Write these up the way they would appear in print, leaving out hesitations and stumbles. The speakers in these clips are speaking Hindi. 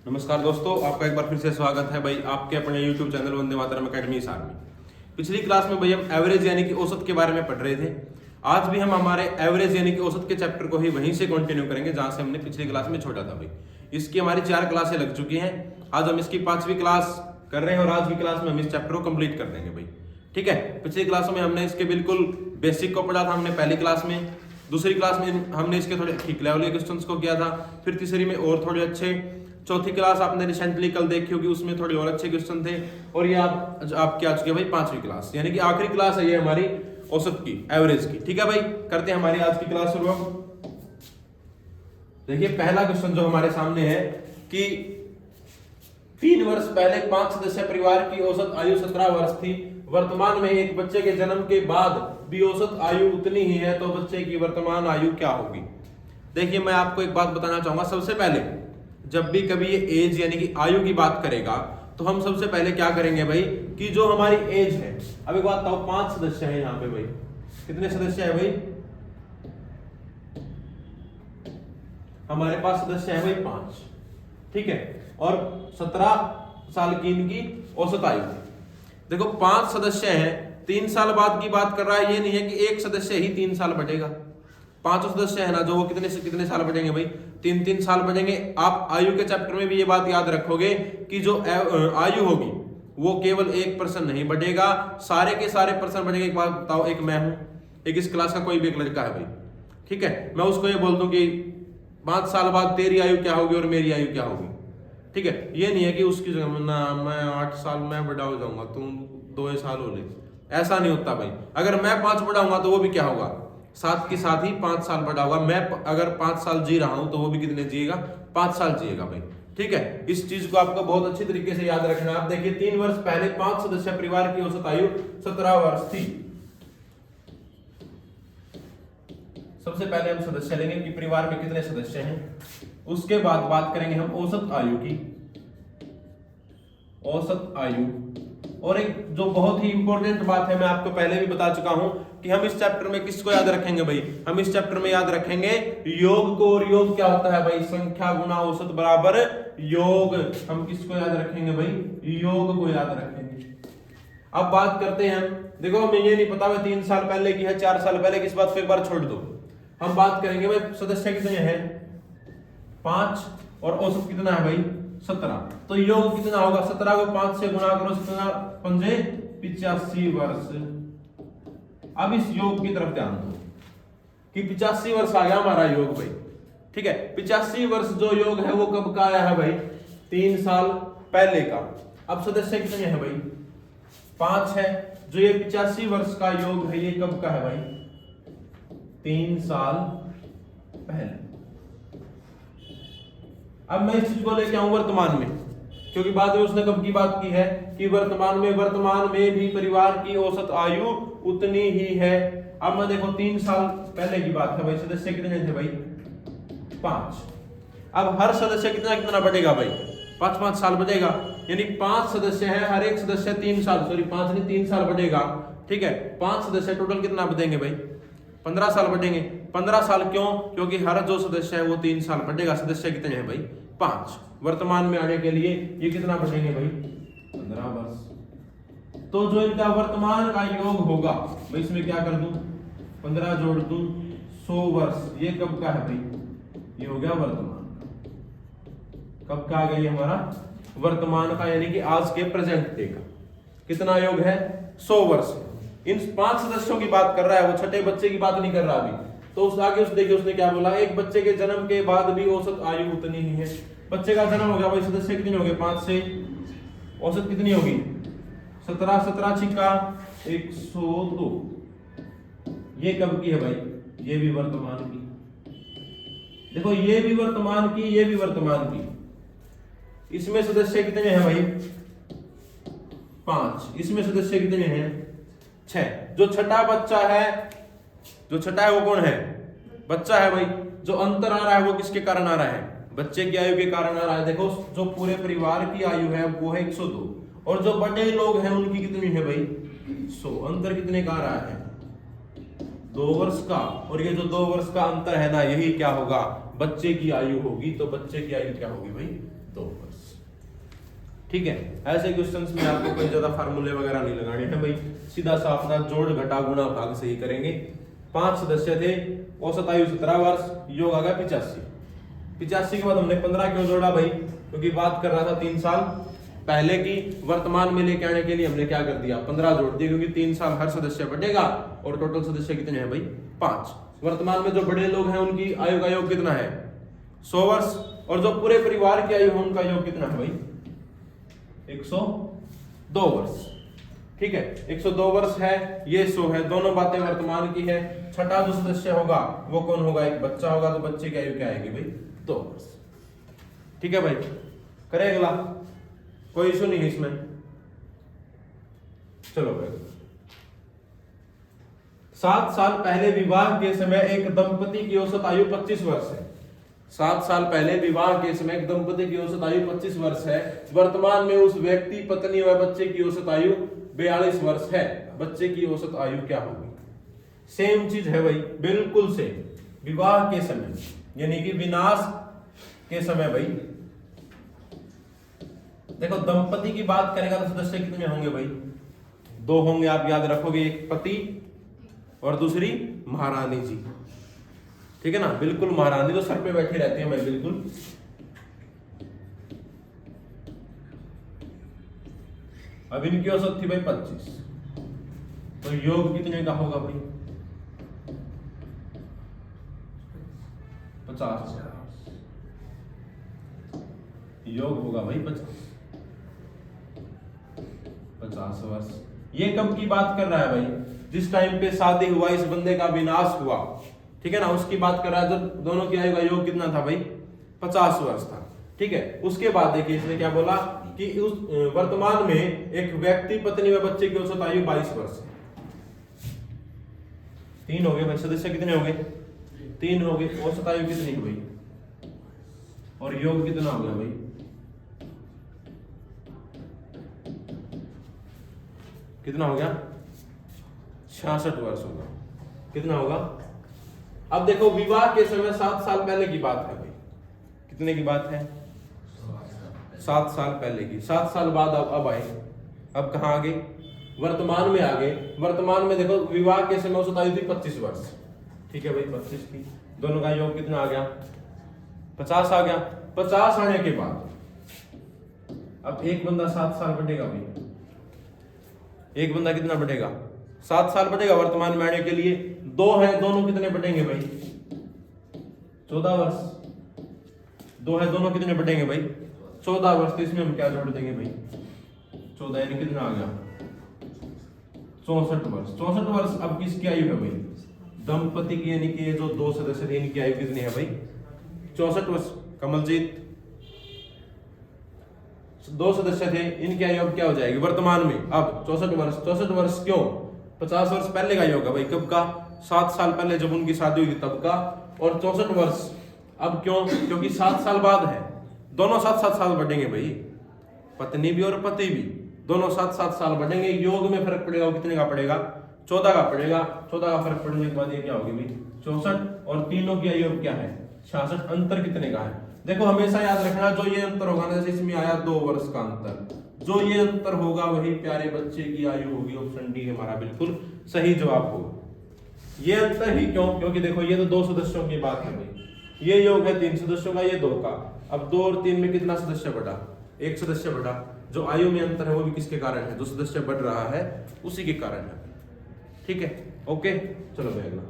नमस्कार दोस्तों, आपका एक बार फिर से स्वागत है भाई आपके अपने YouTube channel Vande Mataram academy Hisar में। पिछली क्लास में भाई हम एवरेज यानी कि औसत के बारे में पढ़ रहे थे। आज भी हम हमारे एवरेज यानी कि औसत के चैप्टर को ही वहीं से कंटिन्यू करेंगे जहां से हमने पिछली क्लास में छोड़ा था भाई। इसकी हमारी 4 क्लासें लग चुकी हैं। आज हम इसकी 5वीं क्लास कर रहे हैं और आज की क्लास में हम इस चैप्टर को कंप्लीट कर देंगे भाई। ठीक है, पिछली क्लासों में हमने इसके बिल्कुल बेसिक को पढ़ा था हमने पहली क्लास में। दूसरी क्लास में हमने इसके थोड़े ठीक लेवल के क्वेश्चंस को किया था। फिर तीसरी में और थोड़े अच्छे। चौथी क्लास आपने रिसेंटली कल देखी होगी, उसमें थोड़े और अच्छे क्वेश्चन थे। और ये आपके आ चुके भाई 5वीं क्लास, यानी कि आखिरी क्लास है ये हमारी औसत की, एवरेज की। ठीक है भाई, करते हैं हमारी आज की क्लास शुरू। देखिए पहला क्वेश्चन जो हमारे सामने है कि 3 वर्ष पहले 5 सदस्य परिवार की औसत आयु 17 वर्ष थी। वर्तमान में एक बच्चे के जन्म के बाद भी औसत आयु उतनी ही है, तो बच्चे की वर्तमान आयु क्या होगी? देखिए मैं आपको एक बात बताना चाहूंगा। सबसे पहले जब भी कभी ये एज यानी कि आयु की बात करेगा तो हम सबसे पहले क्या करेंगे भाई कि जो हमारी एज है। अब एक बात बताओ, 5 सदस्य हैं यहाँ पे भाई। कितने सदस्य है भाई? हमारे पास सदस्य है भाई 5। ठीक है, और 17 साल की इनकी औसत आयु है। देखो 5 सदस्य हैं, 3 साल बाद की बात कर रहा है। ये नहीं है कि एक सदस्य ही 3 साल बढ़ेगा। 5 सदस्य है ना, जो वो कितने साल बढ़ेंगे भाई? 3 साल बढ़ेंगे। आप आयु के चैप्टर में भी ये बात याद रखोगे कि जो आयु होगी वो केवल 1% नहीं बढ़ेगा, सारे के सारे पर्सन बढ़ेंगे। एक बात बताओ, एक मैं हूं, एक इस क्लास का कोई भी एक लड़का है भाई। ठीक है, मैं उसको ये बोल दूं कि 5 साल बाद तेरी आयु क्या होगी और मेरी आयु क्या होगी। ठीक है, ये नहीं है कि उसकी जगह ना मैं 8 साल मैं बड़ा हो जाऊंगा, तुम 2 साल हो ले। ऐसा नहीं होता भाई। अगर मैं 5 बढ़ाऊंगा तो वो भी क्या होगा? साथ के साथ ही 5 साल बढ़ा होगा। मैं अगर 5 साल जी रहा हूं तो वो भी कितने जिएगा? 5 साल जिएगा भाई। ठीक है, इस चीज को आपको बहुत अच्छी तरीके से याद रखना। आप देखिए 3 वर्ष पहले 5 सदस्य परिवार की औसत आयु 17 वर्ष थी। सबसे पहले हम सदस्य लेंगे कि परिवार में कितने सदस्य हैं, उसके बाद बात करेंगे हम औसत आयु की। औसत आयु, और एक जो बहुत ही इंपॉर्टेंट बात है, मैं आपको पहले भी बता चुका हूं कि हम इस चैप्टर में किसको याद रखेंगे भाई? हम इस चैप्टर में याद रखेंगे योग को। और योग क्या होता है भाई? संख्या गुना औसत बराबर योग। हम किसको याद रखेंगे भाई? योग को याद रखेंगे। अब बात करते हैं हम। देखो हमें ये नहीं पता भाई 3 साल पहले की है, 4 साल पहले की, इस बात को एक बार छोड़ दो। हम बात करेंगे भाई सदस्य कितने हैं? 5, और औसत कितना है भाई? 17। तो योग कितना होगा? 17 को 5 से गुणा करो, 17 पंजे 85 वर्ष। अब इस योग की तरफ ध्यान दो कि 85 वर्ष आ गया हमारा योग भाई। ठीक है, 85 वर्ष जो योग है वो कब का आया है भाई? 3 साल पहले का। अब सदस्य कितने हैं भाई? 5 है। जो ये 85 वर्ष का योग है ये कब का है भाई? 3 साल पहले। अब मैं इस चीज को लेके आऊं वर्तमान में, क्योंकि बाद में उसने कब की बात की है कि वर्तमान में भी परिवार की औसत आयु उतनी ही है। अब मैं देखो 3 साल पहले की बात है भाई। सदस्य कितने थे भाई? 5। अब हर सदस्य कितना कितना बढ़ेगा भाई? 5 साल बढ़ेगा। यानी 5 सदस्य है, हर एक सदस्य 3 साल, सॉरी 5 नहीं 3 साल बढ़ेगा। ठीक है, 5 सदस्य टोटल कितना बढ़ेंगे भाई? 15 साल बढ़ेंगे। 15 साल क्यों? क्योंकि हर जो सदस्य है वो 3 साल बढ़ेगा। सदस्य कितने हैं भाई? 5। वर्तमान में आने के लिए ये कितना बढ़ेंगे भाई? 15 वर्ष। तो जो इनका वर्तमान का योग होगा भाई, इसमें क्या कर दूं? 15 जोड़ दूं, 100 वर्ष। ये कब का है भाई? ये हो गया वर्तमान का। कब का आ गया ये हमारा? वर्तमान का, यानी कि आज के प्रेजेंट डे का। कितना योग है? 100 वर्ष। इन 5 सदस्यों की बात कर रहा है, वो छठे बच्चे की बात नहीं कर रहा अभी। तो उस आगे देखिए उसने क्या बोला, एक बच्चे के जन्म के बाद भी औसत आयु उतनी ही है। बच्चे का जन्म हो गया भाई, सदस्य कितने हो गए? 5 से औसत कितनी होगी? 17 17 छिक्का 102। ये कब की है भाई? ये भी वर्तमान की। देखो ये भी वर्तमान की, ये भी वर्तमान की। इसमें सदस्य कितने हैं भाई? 5। इसमें सदस्य कितने हैं? 6। जो छठा बच्चा है, जो छठा है वो कौन है? बच्चा है भाई। जो अंतर आ रहा है वो किसके कारण आ रहा है? बच्चे की आयु के कारण आ रहा है। देखो जो पूरे परिवार की आयु है वो है 102, और जो बड़े लोग हैं उनकी कितनी है भाई? 100। अंतर कितने का आ रहा है? 2 वर्ष का। और ये जो 2 वर्ष का अंतर है ना, यही क्या होगा? बच्चे की आयु होगी। तो बच्चे की आयु क्या होगी भाई? 2 वर्ष। ठीक है, ऐसे क्वेश्चंस में आपको कोई ज्यादा फार्मूले वगैरह नहीं लगाने हैं भाई, सीधा सा अपना जोड़ घटा गुणा भाग से ही करेंगे। 5 सदस्य थे, औसत आयु 17 वर्ष, योग आ गया 85। 85 के बाद हमने 15 क्यों जोड़ा भाई, क्योंकि बात कर रहा था 3 साल पहले की, वर्तमान में लेके आने के लिए हमने क्या कर दिया 15 जोड़ दिए, क्योंकि 3 साल हर सदस्य बढ़ेगा और टोटल सदस्य कितने हैं भाई 5। वर्तमान में जो बड़े लोग हैं उनकी आयु का योग कितना है 100 वर्ष, और जो पूरे परिवार की आयु है उनका योग कितना है भाई 102 वर्ष। ठीक है, 102 वर्ष है, ये 100 है, दोनों बातें वर्तमान की है। छठा जो सदस्य होगा वो कौन होगा, एक बच्चा होगा, तो बच्चे की आयु क्या आएगी भाई 2 वर्ष। ठीक है भाई, करें अगला, कोई इशू नहीं है इसमें। चलो भाई, 7 साल पहले विवाह के समय एक दंपति की औसत आयु 25 वर्ष है। 7 साल पहले विवाह के समय एक दंपति की औसत आयु 25 वर्ष है। वर्तमान में उस व्यक्ति, पत्नी व बच्चे की औसत आयु 42 वर्ष है। बच्चे की औसत आयु क्या होगी? सेम चीज है भाई, बिल्कुल सेम। विवाह के समय यानी कि विनाश के समय भाई, देखो दंपति की बात करेगा तो सदस्य कितने होंगे भाई 2 होंगे, आप याद रखोगे, एक पति और दूसरी महारानी जी। ठीक है ना, बिल्कुल महारानी तो सर पे बैठी रहती है भाई, बिल्कुल। अब इनकी औसत थी भाई 25, तो योग कितने का होगा भाई 50। योग होगा भाई 50 वर्ष। ये कब की बात कर रहा है भाई, जिस टाइम पे शादी हुआ, इस बंदे का विनाश हुआ, ठीक है ना, उसकी बात कर रहा है। जब दोनों की आयु का योग कितना था भाई 50 वर्ष था। ठीक है, उसके बाद देखिए इसने क्या बोला कि उस वर्तमान में एक व्यक्ति, पत्नी व बच्चे की औसत आयु 22 वर्ष है। 3 हो गए भाई, सदस्य कितने हो गए 3 हो गए, औसत आयु कितनी हुई और योग कितना हो गया भाई कितना हो गया 66 वर्ष होगा। कितना होगा? अब देखो विवाह के समय 7 साल पहले की बात है भाई, कितने की बात है 7 साल पहले की। 7 साल बाद अब आए, अब कहां आ गए वर्तमान में आ गए। वर्तमान में देखो विवाह के समय औसत आयु थी 25 वर्ष। ठीक है भाई, 25 की, दोनों का योग कितना आ गया 50 आ गया। 50 आने के बाद अब एक बंदा 7 साल बढ़ेगा भाई, एक बंदा कितना बढ़ेगा 7 साल बढ़ेगा वर्तमान में आने के लिए। 2 है, दोनों कितने बढ़ेंगे भाई 14 वर्ष। 2 है, दोनों कितने बढ़ेंगे भाई 14 वर्ष। तो इसमें हम क्या जोड़ देंगे भाई 14, यानी कितना आ गया 64 वर्ष। 64 वर्ष अब किसकी आयु है भाई दंपति की, यानी कि ये जो 2 सदस्य थे इनकी आयु कितनी है भाई 64 वर्ष। कमलजीत 2 सदस्य थे, इनकी आयु अब क्या हो जाएगी वर्तमान में अब 64 वर्ष। 64 वर्ष क्यों 50 वर्ष पहले का योग है भाई, कब का 7 साल पहले जब उनकी शादी हुई तब का। और 64 वर्ष अब क्यों, क्योंकि 7 साल बाद है, दोनों 7-7 साल बढ़ेंगे भाई, पत्नी भी और पति भी, दोनों 7-7 साल बढ़ेंगे। योग में फर्क पड़ेगा, वो कितने का पड़ेगा 14 का पड़ेगा। 14 का फर्क पड़ने के बाद ये क्या होगी भाई 64, और तीनों की आयु क्या है 66। अंतर कितने का है देखो, हमेशा याद रखना, जो ये अंतर होगा ना, जैसे इसमें आया 2 वर्ष का अंतर, जो ये अंतर होगा वही प्यारे बच्चे की आयु होगी। ऑप्शन डी हमारा बिल्कुल सही जवाब होगा। ये अंतर ही क्यों, क्योंकि देखो ये तो 2 सदस्यों की बात है भाई, ये योग है 3 सदस्यों का, ये 2 का। अब 2 और 3 में कितना सदस्य बढ़ा 1 सदस्य बढ़ा। जो आयु में अंतर है वो भी किसके कारण है, जो सदस्य बढ़ रहा है उसी के कारण है। ठीक है, ओके, चलो भाई अगला।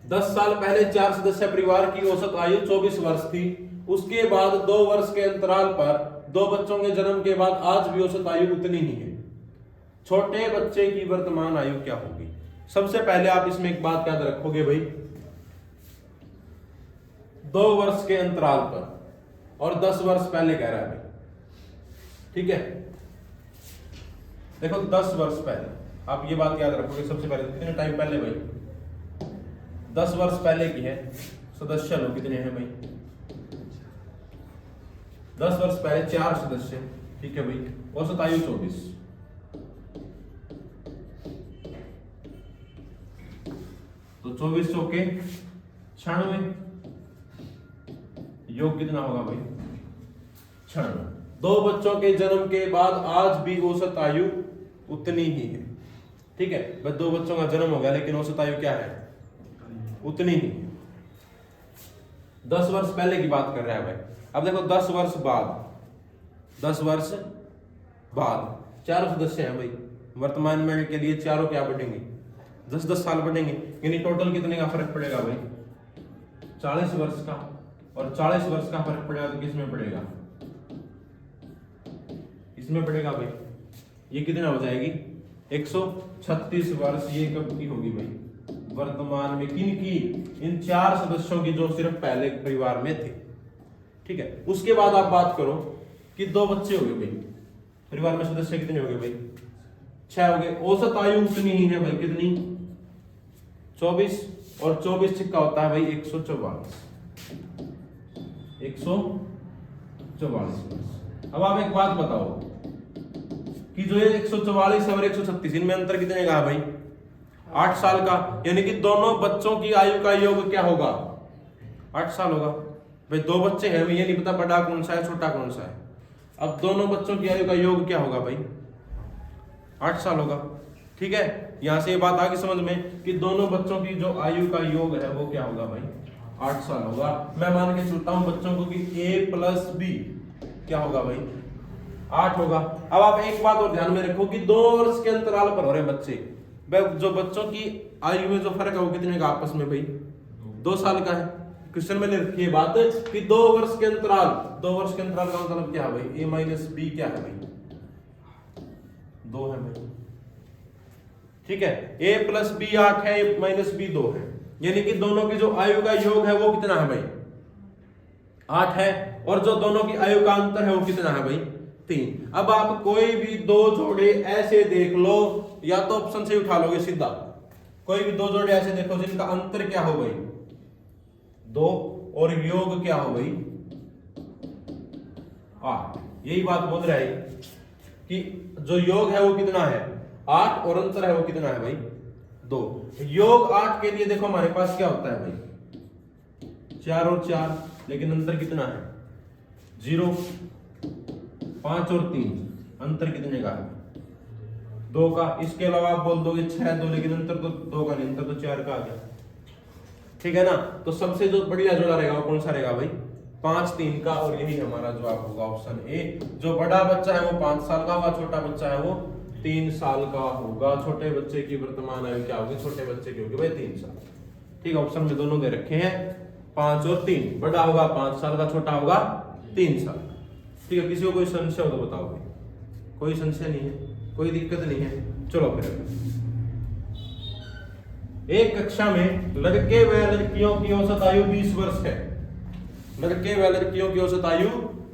10 साल पहले 4 सदस्य परिवार की औसत आयु 24 वर्ष थी। उसके बाद 2 वर्ष के अंतराल पर 2 बच्चों के जन्म के बाद आज भी औसत आयु उतनी ही है। छोटे बच्चे की वर्तमान आयु क्या होगी? सबसे पहले आप इसमें एक बात याद रखोगे भाई, 2 वर्ष के अंतराल पर और 10 वर्ष पहले कह रहा है भाई। ठीक है, देखो 10 वर्ष पहले आप ये बात याद रखोगे। सबसे पहले कितने टाइम पहले भाई 10 वर्ष पहले की है। सदस्य लोग कितने हैं भाई 10 वर्ष पहले 4 सदस्य। ठीक है भाई, औसत आयु 24। तो 24 के 96, योग कितना होगा भाई 96। दो बच्चों के जन्म के बाद आज भी औसत आयु उतनी ही है। ठीक है भाई, दो बच्चों का जन्म हो गया लेकिन औसत आयु क्या है उतनी ही। 10 वर्ष पहले की बात कर रहा है भाई। अब देखो 10 वर्ष बाद चारों सदस्य हैं भाई, वर्तमान में के लिए चारों क्या बढ़ेंगे 10-10 साल बढ़ेंगे, यानी टोटल कितने का फर्क पड़ेगा भाई 40 वर्ष का। और 40 वर्ष का फर्क पड़ेगा तो किस में पड़ेगा, इसमें पड़ेगा भाई। ये कितना हो जाएगी 136 वर्ष। ये कब की होगी भाई वर्तमान में, किन की, इन 4 सदस्यों की जो सिर्फ पहले परिवार में थे। ठीक है, उसके बाद आप बात करो कि 2 बच्चे हो गए भाई, परिवार में सदस्य कितने हो गए भाई 6 हो गए। औसत आयु उतनी ही है भाई, कितनी 24, और 24 सिक्का होता है भाई 144 वर्ष। अब आप एक बात बताओ कि जो ये 144 और 136 इनमें अंतर कितने का है भाई 8 साल का, यानी कि दोनों बच्चों की आयु का योग क्या होगा 8 साल होगा भाई। 2 बच्चे हैं, ये नहीं पता बड़ा कौन सा है छोटा कौन सा है। अब दोनों बच्चों की आयु का योग क्या होगा भाई 8 साल होगा। ठीक है, यहां से ये बात आ गई समझ में कि दोनों बच्चों की जो आयु का योग है वो क्या होगा भाई 8 साल होगा। मैं मान के चलता हूं बच्चों को कि a + b क्या होगा भाई 8 होगा। अब आप एक बात और ध्यान में रखो कि 2 वर्ष के अंतराल पर हो रहे बच्चे, जो बच्चों की आयु में जो फर्क है वो कितने का आपस में भाई 2 साल का है। क्वेश्चन में लिखी है बात कि 2 वर्ष के अंतराल, 2 वर्ष के अंतराल का मतलब क्या है भाई a - b क्या है भाई 2 है भाई। ठीक है, a + b 8 है, a - b 2 है, यानी कि दोनों की जो आयु का योग है वो कितना है भाई 8 है, और जो दोनों की आयु का अंतर है वो कितना है भाई 3। अब आप कोई भी 2 जोड़े ऐसे देख लो, या तो ऑप्शन से उठा लोगे सीधा, कोई भी 2 जोड़े ऐसे देखो जिनका अंतर क्या हो भाई 2 और योग क्या हो भाई 8। यही बात बोल रहा है कि जो योग है वो कितना है 8 और अंतर है वो कितना है भाई 2। योग 8 के लिए देखो हमारे पास क्या होता है भाई 4 और 4, लेकिन अंतर कितना है 0। 5 और 3 अंतर कितने का है 2 का। इसके अलावा आप बोल दोगे 6 2, लेकिन अंतर तो 2 का नहीं, अंतर तो 4 का आ गया। ठीक है ना, तो सबसे जो बढ़िया जोड़ा रहेगा वो कौन सा रहेगा भाई 5 3 का, और यही हमारा जवाब होगा ऑप्शन ए। जो बड़ा बच्चा है वो 5 साल का होगा, छोटा बच्चा है वो 3 साल का होगा। छोटे बच्चे की वर्तमान आयु क्या होगी, छोटे बच्चे की होगी भाई 3 साल। ठीक है, ऑप्शन में दोनों दे रखे हैं 5 और 3, बड़ा होगा 5 साल का, छोटा होगा 3 साल। ठीक है, किसी को कोई संशय हो तो बताओ भाई। कोई संशय नहीं है, कोई दिक्कत नहीं है। चलो फिर एक कक्षा में लड़के व लड़कियों की औसत आयु 20 वर्ष है। लड़के व लड़कियों की औसत आयु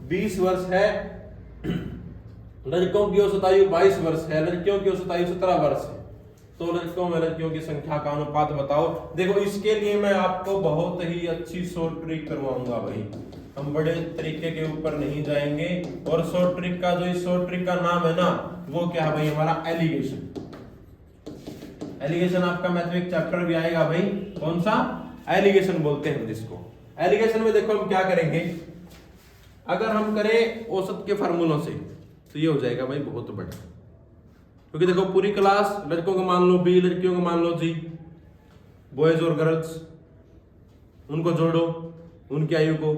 20 वर्ष है, लड़कों की औसत आयु 22 वर्ष है, लड़कियों की औसत आयु 17 वर्ष है। तो लड़कों में लड़कियों की संख्या का अनुपात बताओ। देखो इसके लिए मैं आपको बहुत ही अच्छी शॉर्ट ट्रिक करवाऊंगा भाई, हम बड़े तरीके के ऊपर नहीं जाएंगे। और शॉर्ट ट्रिक का जो इस शॉर्ट ट्रिक का नाम है ना वो क्या है भाई हमारा एलिगेशन। एलिगेशन आपका मैथ में एक चैप्टर भी आएगा भाई, कौन सा एलिगेशन बोलते हैं जिसको। एलिगेशन में देखो हम क्या करेंगे, अगर हम करें औसत के फार्मूलों से तो ये हो जाएगा भाई बहुत बड़ा, क्योंकि देखो पूरी क्लास लड़कों को मान लो बी, लड़कियों को मान लो जी, बॉयज और गर्ल्स, उनको जोड़ो, उनकी आयु को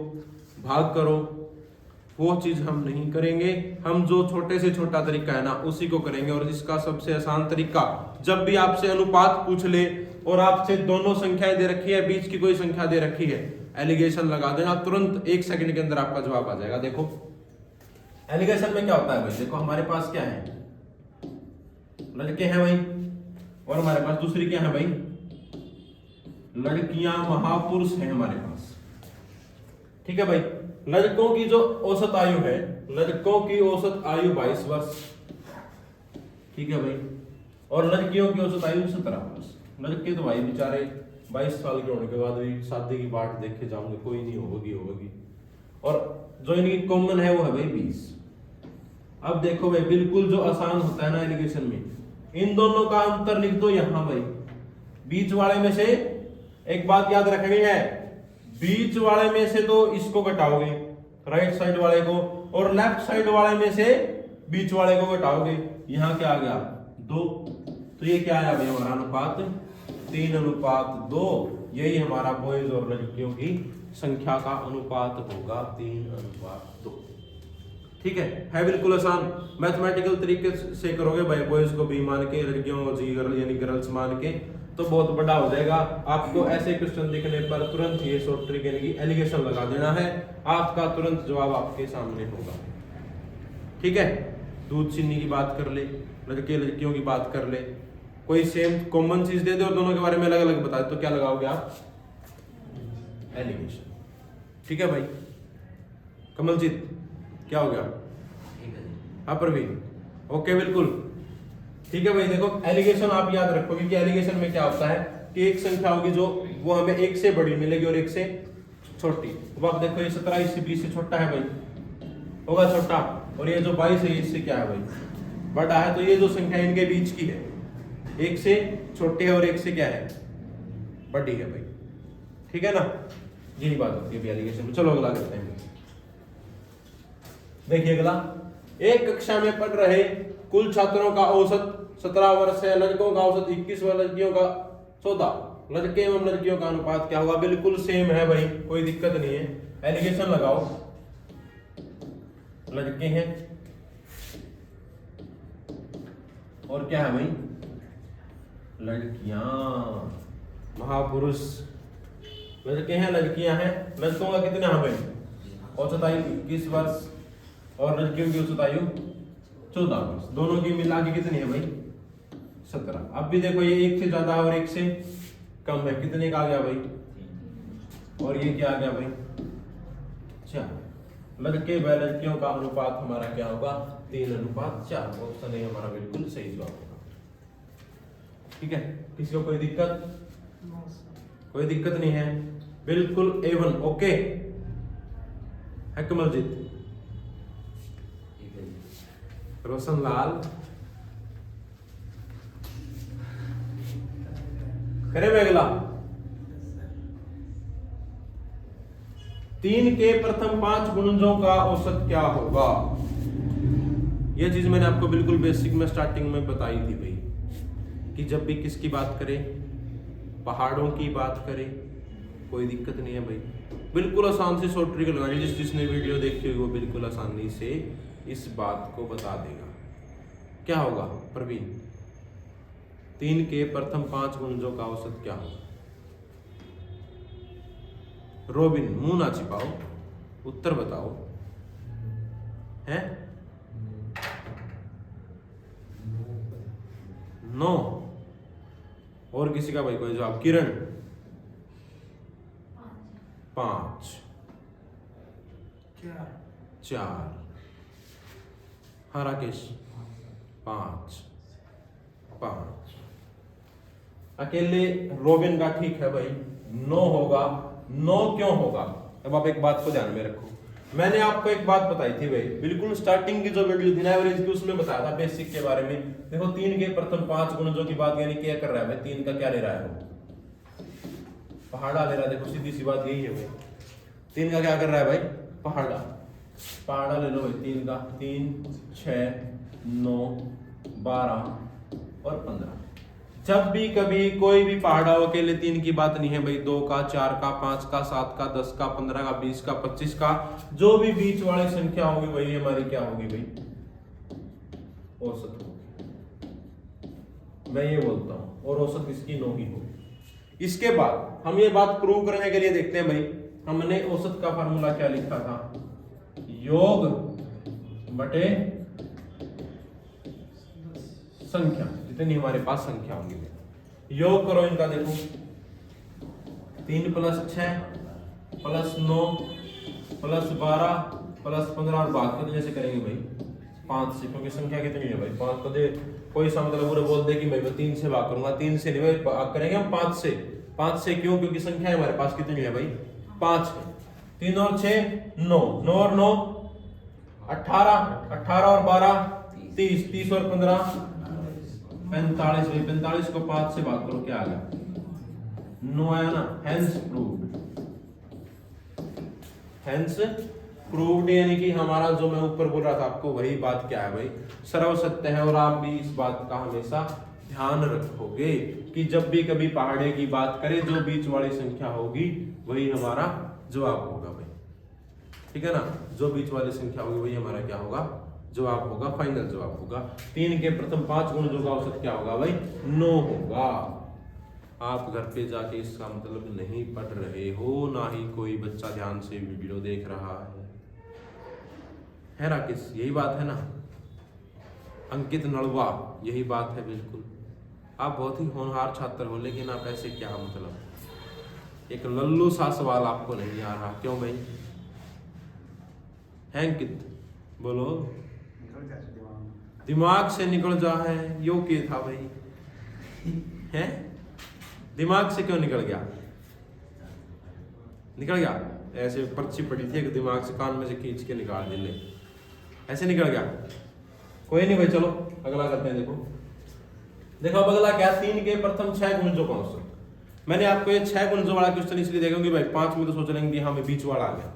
भाग करो, वो चीज हम नहीं करेंगे। हम जो छोटे से छोटा तरीका है ना उसी को करेंगे। और इसका सबसे आसान तरीका, जब भी आपसे अनुपात पूछ ले और आपसे दोनों संख्याएं दे रखी है, बीच की कोई संख्या दे रखी है, एलिगेशन लगा देना, तुरंत 1 सेकंड के अंदर आपका जवाब आ जाएगा। देखो एलिगेशन में क्या होता है भाई, देखो हमारे पास क्या है, लड़के हैं भाई, और हमारे पास दूसरी क्या है भाई, लड़कियां, महापुरुष हैं हमारे पास। ठीक है भाई, लड़कों की जो औसत आयु है, लड़कों की औसत आयु 22 वर्ष, ठीक है भाई, और लड़कियों की औसत आयु 17 वर्ष। लड़के तो भाई बेचारे 22 साल के होने के बाद भी शादी की बाट देखे जाओगे, कोई नहीं होगी। और जो इनकी कॉमन है वो है भाई 20। अब देखो भाई बिल्कुल जो आसान होता है ना एलिगेशन में, इन दोनों का अंतर लिख दो यहां भाई, बीच वाले में से एक बात याद रखनी है, बीच वाले में से तो इसको घटाओगे, राइट साइड वाले को, और लेफ्ट साइड वाले में से बीच वाले को घटाओगे। यहां क्या आ गया 2, तो ये क्या आया भाई हमारा अनुपात 3:2। यही हमारा बॉयज और लड़कियों की संख्या का अनुपात होगा 3:2। ठीक है बिल्कुल आसान। मैथमेटिकल तरीके से करोगे भाई, बॉयज को बी मान के, लड़कियों को जी यानी गर्ल्स मान के, तो बहुत बड़ा हो जाएगा। आपको ऐसे क्वेश्चन दिखने पर तुरंत ये शॉर्ट ट्रिक यानी कि एलिगेशन लगा देना है, आपका तुरंत जवाब आपके सामने होगा। ठीक है, दूध चीनी की बात कर ले, लड़के लड़कियों की बात कर ले, कोई सेम कॉमन चीज दे दे और दोनों के बारे में अलग अलग बता दे, तो क्या लगाओगे आप? एलिगेशन। ठीक है भाई। कमलजीत क्या हो गया? हाँ प्रवीण, ओके बिल्कुल ठीक है भाई। देखो एलिगेशन आप याद रखोगे कि एलिगेशन में क्या होता है कि एक संख्या होगी जो वो हमें एक से बड़ी मिलेगी और एक से छोटी। अब आप देखो ये 17 इससे 20 से छोटा है भाई, होगा छोटा, और ये जो 22 है इससे क्या है भाई बड़ा है। तो ये जो संख्या इनके बीच की है, एक से छोटी है और एक से क्या है बड़ी है भाई। ठीक है ना, यही बात होती है एलिगेशन में। चलो अगला करते हैं। देखिए अगला, एक कक्षा में पढ़ रहे कुल छात्रों का औसत 17 वर्ष है, लड़कों का औसत 21 व लड़कियों का 14। लड़के एवं लड़कियों का अनुपात क्या होगा? बिल्कुल सेम है भाई, कोई दिक्कत नहीं है। एलिगेशन लगाओ, लड़के हैं और क्या है भाई लड़कियां, महापुरुष। लड़के हैं लड़कियां हैं, लड़कों का कितना है भाई औसत आयु 21 वर्ष और लड़कियों की औसत आयु 14 वर्ष। दोनों की मिला के कितनी है भाई 17। अब भी देखो ये एक से ज्यादा और एक से कम है, कितने का आ गया भाई? और ये क्या आ गया भाई 4। लड़के व लड़कियों का अनुपात हमारा क्या होगा? 3:4। ऑप्शन ए हमारा बिल्कुल सही जवाब होगा। ठीक है, किसी को कोई दिक्कत? कोई दिक्कत नहीं है, बिल्कुल A1 ओके है। कमलजीत, रोशन लाल, करें अगला। 3 के प्रथम 5 गुणजों का औसत क्या होगा? यह चीज मैंने आपको बिल्कुल बेसिक में स्टार्टिंग में बताई थी भाई, कि जब भी किसकी बात करें, पहाड़ों की बात करें, कोई दिक्कत नहीं है भाई, बिल्कुल आसान से शॉर्ट ट्रिक लगानी। जिसने वीडियो देखी होगी वो बिल्कुल आसानी से इस बात को बता देगा। क्या होगा प्रवीण? 3 के प्रथम 5 गुणजों का औसत क्या होगा? रोबिन, मुंह ना छिपाओ, उत्तर बताओ। है 9। और किसी का भाई कोई जवाब? किरण 5, 4। हाँ राकेश 5, 5। अकेले रोबिन का ठीक है भाई 9 होगा। 9 क्यों होगा? अब आप एक बात को ध्यान में रखो, मैंने आपको एक बात बताई थी भाई, बिल्कुल स्टार्टिंग की जो वीडियो थी ना एवरेज की, उसमें बताया था बेसिक के बारे में। देखो 3 के प्रथम 5 गुणजों की बात यानी क्या कर रहा है भाई? 3 का क्या ले रहा है वो? पहाड़ा ले रहा है। देखो सीधी सी बात यही है भाई, 3 का क्या कर रहा है भाई? पहाड़ा। पहाड़ा ले लो भाई 3 का, 3, 6, 9, 12 और 15। जब भी कभी कोई भी पहाड़ा अकेले 3 की बात नहीं है भाई, 2 का, 4 का, 5 का, 7 का, 10 का, 15 का, 20 का, 25 का, जो भी बीच वाली संख्या होगी वही हमारी क्या होगी भाई? औसत होगी। मैं ये बोलता हूं, और औसत इसकी 9 ही होगी। इसके बाद हम ये बात प्रूव करने के लिए देखते हैं भाई, हमने औसत का फार्मूला क्या लिखा था? योग बटे संख्या, जितनी हमारे पास संख्या होंगी। योग करो इनका, देखो 3 + 6 + 9 + 12 + 15 और भाग कितने से करेंगे भाई? 5 से, क्योंकि संख्या कितनी है भाई? 5 को दे कोई सा मतलब पूरा बोल दे कि मैं 3 से भाग करूंगा, 3 से नहीं भाई, भाग करेंगे हम 5 से। 5 से क्यों? क्योंकि संख्या हमारे पास कितनी है भाई? 5 है। 3 और 6 9, 9 और 9 18, 18 और 12 30, 30 और 15 45। 45 को 5 से भाग करो, क्या आ गया? 9 आया ना, हेंस प्रूव्ड। हेंस प्रूव्ड, यानी कि हमारा जो मैं ऊपर बोल रहा था आपको वही बात क्या है भाई, सर्व सत्य है। और आप भी इस बात का हमेशा ध्यान रखोगे कि जब भी कभी पहाड़े की बात करें, जो बीच वाली संख्या होगी वही हमारा जवाब होगा भाई, ठीक है ना। जो बीच वाली संख्या होगी वही हमारा क्या होगा, जवाब होगा, फाइनल जवाब होगा। 3 के प्रथम 5 गुणजों का औसत क्या होगा भाई, 9 होगा। आप घर पे जाके इसका मतलब नहीं पढ़ रहे हो, ना ही कोई बच्चा ध्यान से वीडियो देख रहा है राकेश, यही बात है ना। अंकित नड़वा, यही बात है बिल्कुल। आप बहुत ही होनहार छात्र हो, लेकिन आप ऐसे क्या मतलब, एक लल्लू सा सवाल आपको नहीं आ रहा, क्यों भाई? है अंकित, बोलो। दिमाग से निकल जा है, यो के था भाई, है दिमाग से क्यों निकल गया? निकल गया ऐसे, पर्ची पड़ी थी कि दिमाग से कान में से खींच के निकाल दे, ले ऐसे निकल गया। कोई नहीं भाई, चलो अगला करते हैं। देखो अब अगला क्या, 3 के प्रथम 6 गुणजों का औसत। मैंने आपको ये 6 गुणजों वाला क्वेश्चन इसलिए देखा कि भाई 5 में तो सोच लेंगे कि हमें बीच वाला आ गया,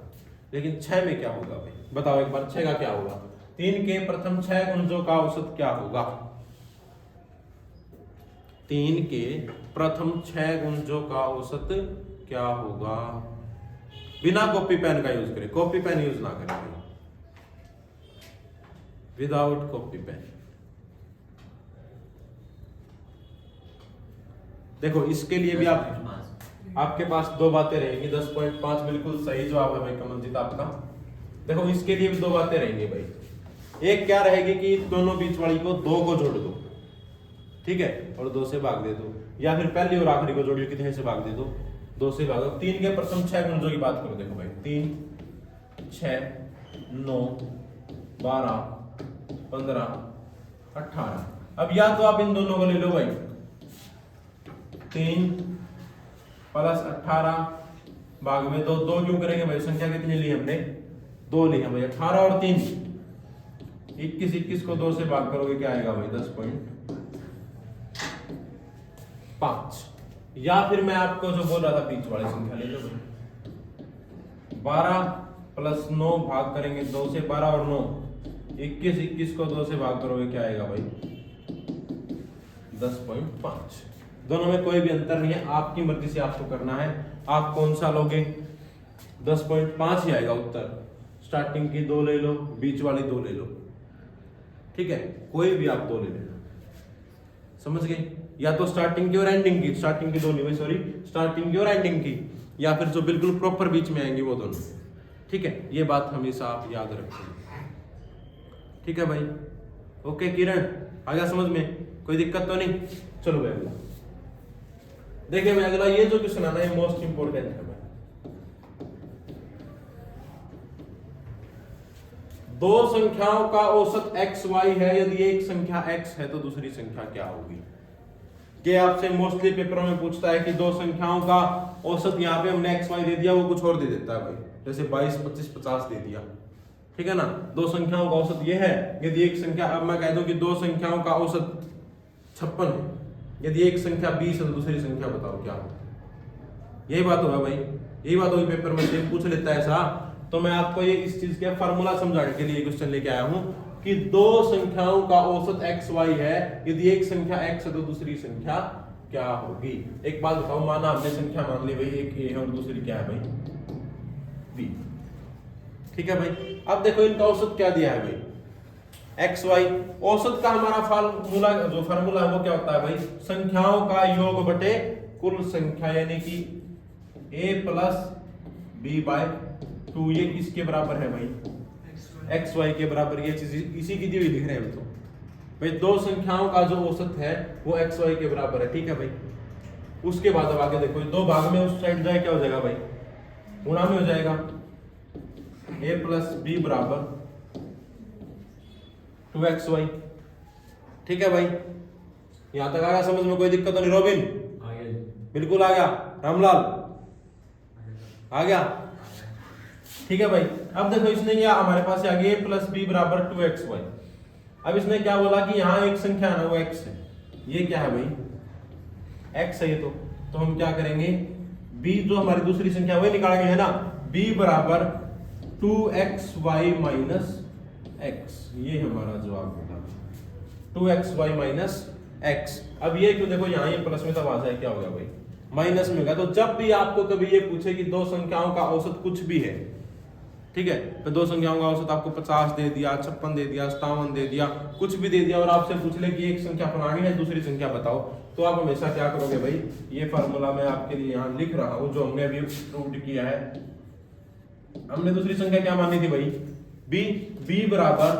लेकिन 6 में क्या होगा भाई, बताओ एक बार, 6 का क्या होगा? 3 के प्रथम 6 गुणजों का औसत क्या होगा? 3 के प्रथम 6 गुणजों का औसत क्या होगा? बिना कॉपी पेन का यूज करें, कॉपी पेन यूज ना करें, विदाउट कॉपी पेन। देखो इसके लिए भी आपके पास 2 बातें रहेंगी। 10.5 बिल्कुल सही जवाब है भाई कमलजीत आपका। देखो इसके लिए भी 2 बातें रहेंगी भाई। एक क्या रहेगी कि दोनों बीच वाली को 2 को जोड़ दो, ठीक है, और 2 से भाग दे दो, या फिर पहली और आखिरी को जोड़िए, कितने से भाग दे दो, 2 से भाग दो। 3 के प्रथम 6 गुणजों की बात करो, देखो भाई 3, 6, 9, 12, 15, 18। अब या तो आप इन दोनों को ले लो भाई, 3 प्लस 18 भाग में 2, 2 क्यों करेंगे भाई, संख्या कितनी ली हमने, 2 ली है भाई। 18 और 3 21, 21 को 2 से भाग करोगे क्या आएगा भाई, 10.5। या फिर मैं आपको जो बोल रहा था बीच वाली संख्या ले लो भाई, 12 प्लस 9 भाग करेंगे 2 से, 12 और 9 21, 21 को 2 से भाग करोगे क्या आएगा भाई, 10.5। दोनों में कोई भी अंतर नहीं है, आपकी मर्जी से आपको करना है, आप कौन सा लोगे, 10.5 ही आएगा उत्तर। स्टार्टिंग की 2 ले लो, बीच वाली 2 ले लो, ठीक है, कोई भी आप 2 ले लेना, समझ गए? या तो स्टार्टिंग की और एंडिंग की, स्टार्टिंग की 2 नहीं भाई, सॉरी, स्टार्टिंग की और एंडिंग की, या फिर जो बिल्कुल प्रॉपर बीच में आएंगी वो दोनों, ठीक है। ये बात हमेशा आप याद रखें, ठीक है भाई। ओके किरण, आ गया समझ में, कोई दिक्कत तो नहीं? चलो भाई अगला देखिए भाई, अगला ये जो क्वेश्चन आना है मोस्ट इंपोर्टेंट है भाई। 2 संख्याओं का औसत x y है, यदि एक संख्या x है तो दूसरी संख्या क्या होगी? ये आपसे मोस्टली पेपरों में पूछता है कि 2 संख्याओं का औसत, यहाँ पे हमने x y दे दिया, वो कुछ और दे देता है भाई, जैसे 22, 25, 50 दे दिया, ठीक है ना। 2 संख्याओं का औसत ये है, यदि एक संख्या, अब मैं कह दूं कि 2 संख्याओं का औसत 56 है, यदि एक संख्या 20 है तो दूसरी संख्या बताओ क्या हो? यही बात होगा भाई, यही बात होगी, पेपर में से पूछ लेता है ऐसा। तो मैं आपको ये इस चीज का फार्मूला समझाने के लिए क्वेश्चन लेके आया हूं कि 2 संख्याओं का औसत x y है, यदि एक संख्या x है तो दूसरी संख्या क्या होगी? एक बात बताओ, माना हमने संख्या मान ली भाई, एक a है और दूसरी क्या है भाई, b, ठीक है भाई। अब देखो इनका औसत क्या दिया है भाई, एक्स वाई। औसत का हमारा फार्मूला, जो फार्मूला है वो क्या होता है भाई, संख्याओं का योग बटे कुल संख्या, यानी कि a प्लस बी बाय 2। ये किसके बराबर है भाई, एक्स वाई के बराबर। ये चीज इसी की दी हुई दिख रहे हैं तो भाई, 2 संख्याओं का जो औसत है वो एक्स वाई के बराबर है, ठीक है भाई। उसके बाद अब आगे देखो, 2 भाग में उस साइड जाए क्या हो जाएगा भाई, गुणा में हो जाएगा, a प्लस बी बराबर 2xy, ठीक है भाई। यहां तक आ गया समझ में, कोई दिक्कत तो नहीं? रोबिन बिल्कुल आ गया, रामलाल आ गया, ठीक है भाई। अब देखो इसने क्या हमारे पास आ गया, a प्लस बी बराबर 2xy। अब इसने क्या बोला कि यहाँ एक संख्या है ना वो x है, ये क्या है भाई, x है ये, तो हम क्या करेंगे, b जो हमारी दूसरी संख्या वही निकालेंगे है ना, b बराबर 2xy माइनस x, ये हमारा जवाब होगा 2xy माइनस x। अब ये क्यों, देखो यहाँ ये प्लस में तब आ जाए क्या हो गया भाई, माइनस में गया। तो जब भी आपको कभी ये पूछे कि दो संख्याओं का औसत कुछ भी है, ठीक है, तो दो संख्याओं का औसत आपको 50 दे दिया, 56 दे दिया, 57 दे दिया, कुछ भी दे दिया, और आपसे पूछ ले कि एक संख्या फलानी है, दूसरी संख्या बताओ, तो आप हमेशा क्या करोगे भाई, ये फार्मूला मैं आपके लिए यहाँ लिख रहा हूँ जो हमने अभी प्रूव किया है। हमने दूसरी संख्या क्या मानी थी भाई, b बराबर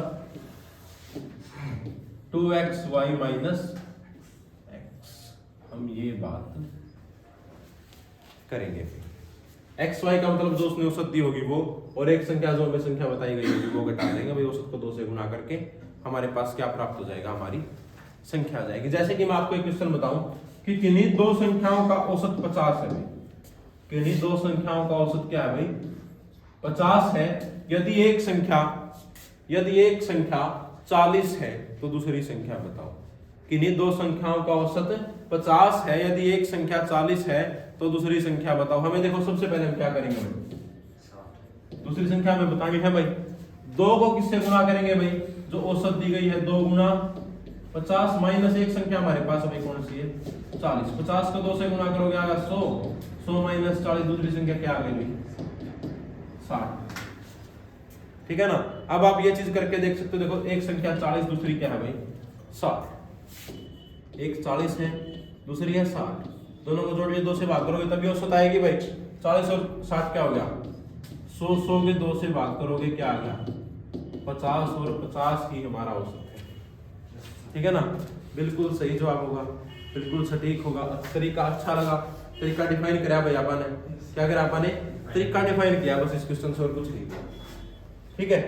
2xy माइनस x। हम ये बात करेंगे, एक्स वाई का मतलब जो उसने औसत दी होगी वो, और एक संख्या जो हमें संख्या बताई गई होगी वो घटा देंगे भाई, औसत को 2 से गुना करके हमारे पास क्या प्राप्त हो जाएगा, हमारी संख्या आ जाएगी। जैसे कि मैं आपको एक क्वेश्चन बताऊं कि किन्हीं दो संख्याओं का औसत 50 है भाई, किन्हीं दो संख्याओं का औसत क्या है भाई, 50 है। यदि एक संख्या 40 है तो दूसरी संख्या बताओ। किन्हीं दो संख्याओं का औसत 50 है, यदि एक संख्या 40 है तो दूसरी संख्या बताओ। हमें देखो सबसे पहले हम क्या करेंगे भाई, दूसरी संख्या हमें बतानी है भाई, 2 को किससे गुना करेंगे भाई, जो औसत दी गई है 2 गुना 50 माइनस एक संख्या हमारे पास भाई कौन सी है, 40। 50 को 2 से गुना करोगे आएगा 100, 100 माइनस 40 दूसरी संख्या क्या आ गई भाई 60, ठीक है ना। अब आप ये चीज करके देख सकते हो, देखो एक संख्या 40 दूसरी क्या है भाई 60, एक 40 है दूसरी है 60, दोनों को जोड़िए 2 से भाग करोगे तभी औसत आएगी भाई। 40 और 60 क्या हो गया 100, 100 के 2 से भाग करोगे क्या आ गया 50, और 50 ही हमारा औसत है, ठीक है ना। बिल्कुल सही जवाब होगा, बिल्कुल सटीक होगा। तरीका अच्छा लगा, तरीका डिफाइन कराया भाई आपने, क्या करा आपने, तरीका डिफाइन किया बस इस क्वेश्चन से और कुछ नहीं किया, ठीक है।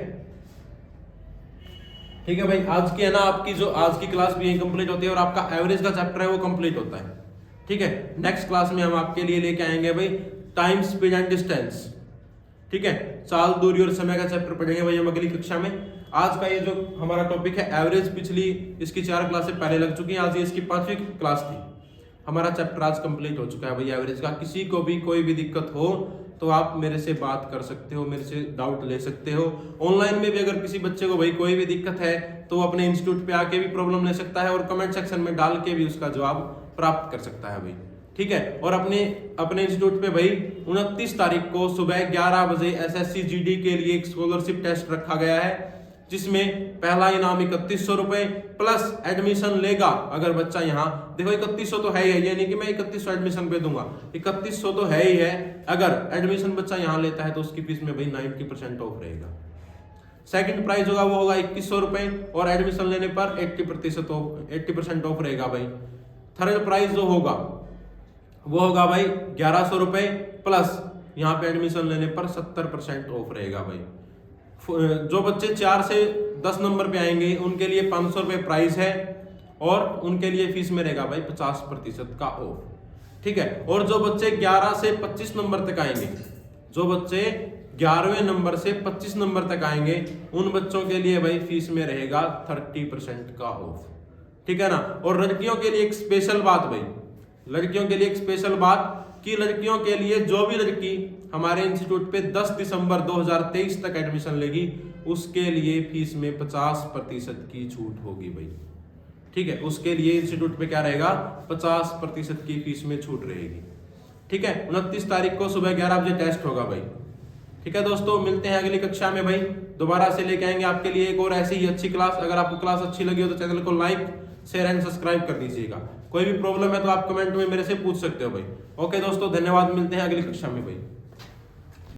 ठीक है भाई, आज की है ना आपकी जो आज की क्लास भी कंप्लीट होती है और आपका एवरेज का चैप्टर है वो कंप्लीट होता है, ठीक है। नेक्स्ट क्लास में हम आपके लिए लेके आएंगे भाई टाइम, स्पीड एंड डिस्टेंस, ठीक है। चाल, दूरी और समय का चैप्टर पढ़ेंगे भाई हम अगली कक्षा में। आज का ये जो हमारा टॉपिक है एवरेज, पिछली इसकी 4 क्लासें पहले लग चुकी हैं, आज ये इसकी 5वीं क्लास थी। हमारा चैप्टर आज कंप्लीट हो चुका है भाई एवरेज का। किसी को भी कोई भी दिक्कत हो तो आप मेरे से बात कर सकते हो, मेरे से डाउट ले सकते हो। ऑनलाइन में भी अगर किसी बच्चे को भाई कोई भी दिक्कत है तो वो अपने इंस्टीट्यूट पे आके भी प्रॉब्लम ले सकता है और कमेंट सेक्शन में डाल के भी उसका जवाब प्राप्त कर सकता है भाई, ठीक है। और अपने इंस्टीट्यूट पे भाई 29 तारीख को सुबह 11 बजे एसएससी जीडी के लिए एक स्कॉलरशिप टेस्ट रखा गया है, जिसमें पहला इनाम 3100 रुपए प्लस एडमिशन लेगा अगर बच्चा यहाँ, देखो 3100 तो है ही है, ये नहीं कि मैं 3100 एडमिशन पे दूंगा, 3100 तो है ही है। अगर एडमिशन बच्चा यहाँ लेता है तो उसकी फीस में भाई 90% ऑफ रहेगा। सेकंड प्राइज होगा वो होगा 2100 रुपए और एडमिशन लेने पर 80% ऑफ रहेगा भाई। थर्ड प्राइज जो होगा वो होगा भाई 1100 रुपए प्लस यहाँ पे एडमिशन लेने पर 70% ऑफ रहेगा भाई। जो बच्चे 4 से 10 नंबर पे आएंगे उनके लिए 500 रुपए प्राइस है और उनके लिए फीस में रहेगा भाई 50% का ऑफ, ठीक है। और जो बच्चे 11 से 25 नंबर तक आएंगे, जो बच्चे 11वें नंबर से 25 नंबर तक आएंगे उन बच्चों के लिए भाई फीस में रहेगा 30% का ऑफ, ठीक है ना। और लड़कियों के लिए एक स्पेशल बात भाई, लड़कियों के लिए एक स्पेशल बात कि लड़कियों के लिए जो भी लड़की हमारे इंस्टीट्यूट पे 10 दिसंबर 2023 तक एडमिशन लेगी उसके लिए फीस में 50% की छूट होगी भाई, ठीक है। उसके लिए इंस्टीट्यूट पे क्या रहेगा 50% की फीस में छूट रहेगी, ठीक है। 29 तारीख को सुबह 11 बजे टेस्ट होगा भाई, ठीक है दोस्तों। मिलते हैं अगली कक्षा में भाई, दोबारा से लेके आएंगे आपके लिए एक और ऐसी ही अच्छी क्लास। अगर आपको क्लास अच्छी लगी हो तो चैनल को लाइक, शेयर एंड सब्सक्राइब कर दीजिएगा। कोई भी प्रॉब्लम है तो आप कमेंट में मेरे से पूछ सकते हो भाई। ओके दोस्तों, धन्यवाद, मिलते हैं अगली कक्षा में भाई।